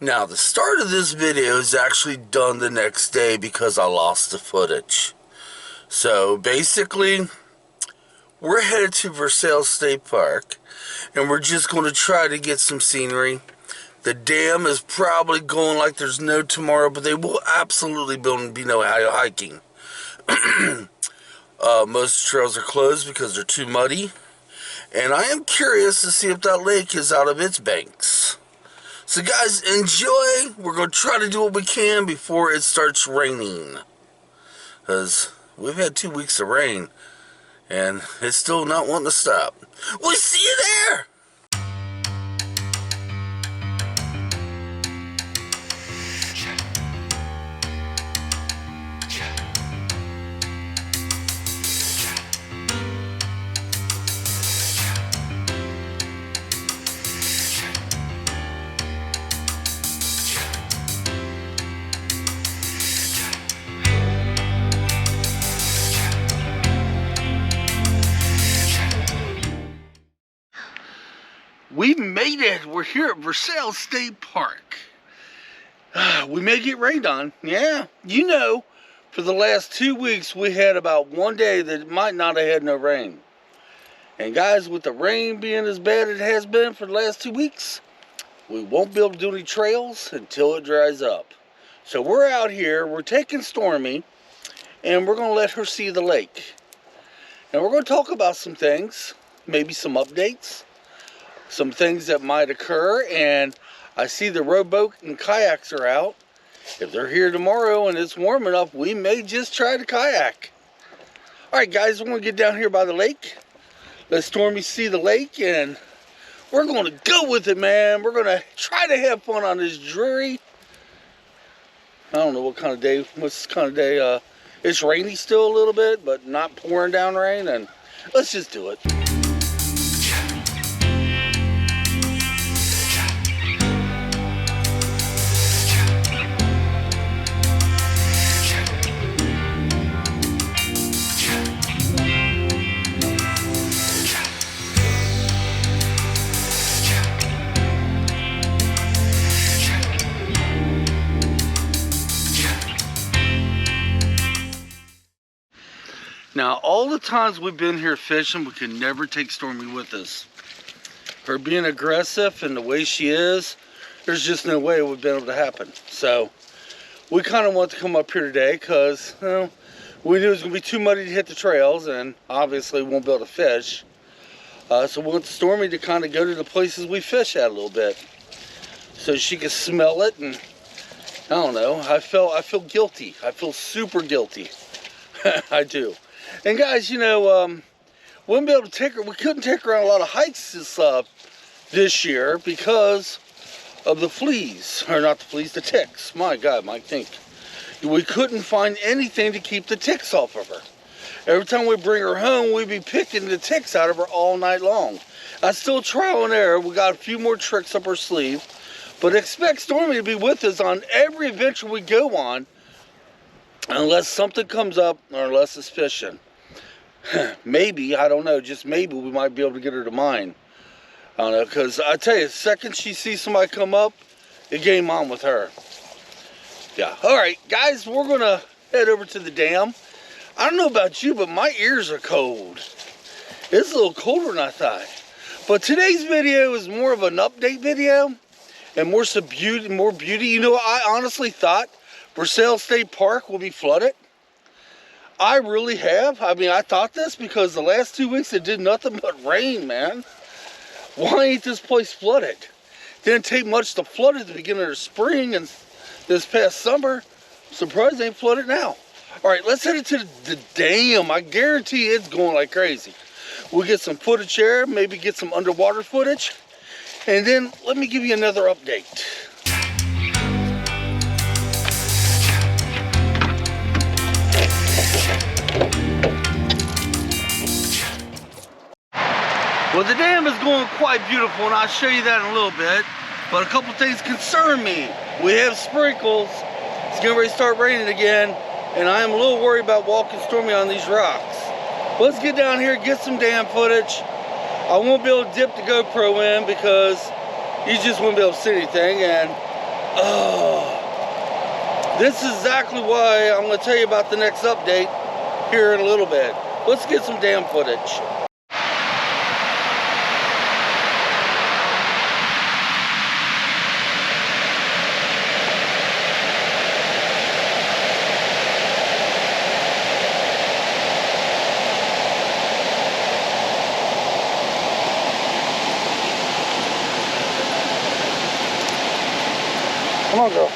Now, the start of this video is actually done the next day because I lost the footage. So, basically, we're headed to Versailles State Park, and we're just going to try to get some scenery. The dam is probably going like there's no tomorrow, but there will absolutely be no hiking. Most trails are closed because they're too muddy, and I am curious to see if that lake is out of its banks. So guys, enjoy. We're going to try to do what we can before it starts raining, because we've had 2 weeks of rain and it's still not wanting to stop. We'll see you there. We made it. We're here at Versailles State Park. We may get rained on. Yeah, you know, for the last 2 weeks, we had about one day that might not have had no rain. And guys, with the rain being as bad as it has been for the last 2 weeks, we won't be able to do any trails until it dries up. So we're out here, we're taking Stormy, and we're going to let her see the lake. And we're going to talk about some things, maybe some updates, some things that might occur. And I see the rowboat and kayaks are out. If they're here tomorrow and it's warm enough, we may just try to kayak. Alright guys, we're going to get down here by the lake. Let Stormy see the lake, and we're going to go with it, man. We're going to try to have fun on this dreary, I don't know what kind of day, what's kind of day, it's rainy still a little bit, but not pouring down rain, and let's just do it. Now, all the times we've been here fishing, we can never take Stormy with us. Her being aggressive and the way she is, there's just no way it would have been able to happen. So, we kind of want to come up here today because, you know, we knew it was going to be too muddy to hit the trails, and obviously we won't be able to fish. So we want Stormy to kind of go to the places we fish at a little bit, so she can smell it. And I don't know, I feel guilty. I feel super guilty. I do. And guys, you know, we wouldn't be able to take her. We couldn't take her on a lot of hikes this year because of the fleas, or not the fleas, the ticks. My God, Mike, think. We couldn't find anything to keep the ticks off of her. Every time we bring her home, we'd be picking the ticks out of her all night long. I still trial and error. We got a few more tricks up her sleeve, but expect Stormy to be with us on every adventure we go on, unless something comes up or unless it's fishing. Maybe, I don't know, just maybe we might be able to get her to mine. I don't know, because I tell you, the second she sees somebody come up, it game on with her. Yeah, alright guys, we're going to head over to the dam. I don't know about you, but my ears are cold. It's a little colder than I thought. But today's video is more of an update video and more beauty. You know, I honestly thought Versailles State Park will be flooded. I really have. I mean, I thought this because the last 2 weeks it did nothing but rain, man. Why ain't this place flooded? Didn't take much to flood at the beginning of the spring and this past summer. Surprised they ain't flooded now. All right, let's head into the dam. I guarantee it's going like crazy. We'll get some footage there, maybe get some underwater footage, and then let me give you another update. Well, the dam is going quite beautiful, and I'll show you that in a little bit. But a couple things concern me. We have sprinkles. It's getting ready to start raining again, and I am a little worried about walking Stormy on these rocks. Let's get down here, get some dam footage. I won't be able to dip the GoPro in because you just won't be able to see anything, and Oh, this is exactly why I'm going to tell you about the next update here in a little bit. Let's get some damn footage. Come on, girl.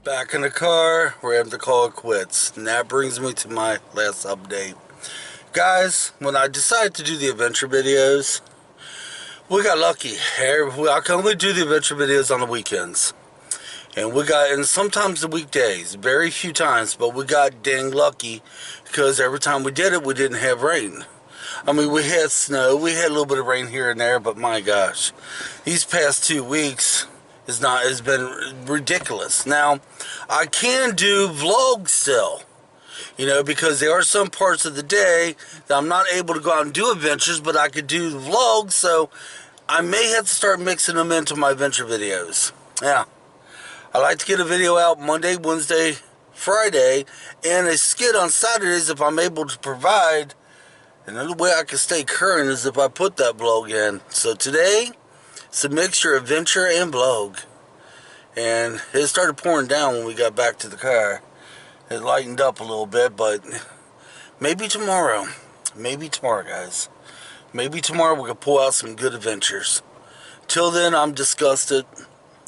Back in the car, we're having to call it quits. And that brings me to my last update. Guys, when I decided to do the adventure videos, we got lucky. I can only do the adventure videos on the weekends. And sometimes the weekdays, very few times, but we got dang lucky because every time we did it, we didn't have rain. I mean, we had snow, we had a little bit of rain here and there, but my gosh, these past 2 weeks has been ridiculous. Now, I can do vlogs still, you know, because there are some parts of the day that I'm not able to go out and do adventures, but I could do vlogs, so I may have to start mixing them into my adventure videos. Yeah. I like to get a video out Monday, Wednesday, Friday, and a skit on Saturdays if I'm able to provide. Another way I can stay current is if I put that vlog in. So today, it's a mixture of adventure and vlog. And it started pouring down when we got back to the car. It lightened up a little bit, but maybe tomorrow, guys. Maybe tomorrow we can pull out some good adventures. Till then, I'm disgusted.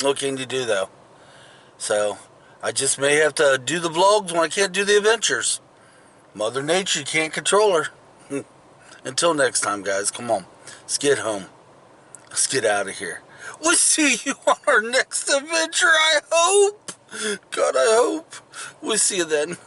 What can you do, though? So, I just may have to do the vlogs when I can't do the adventures. Mother Nature, you can't control her. Until next time, guys, come on. Let's get home. Let's get out of here. We'll see you on our next adventure, I hope. God, I hope. We'll see you then.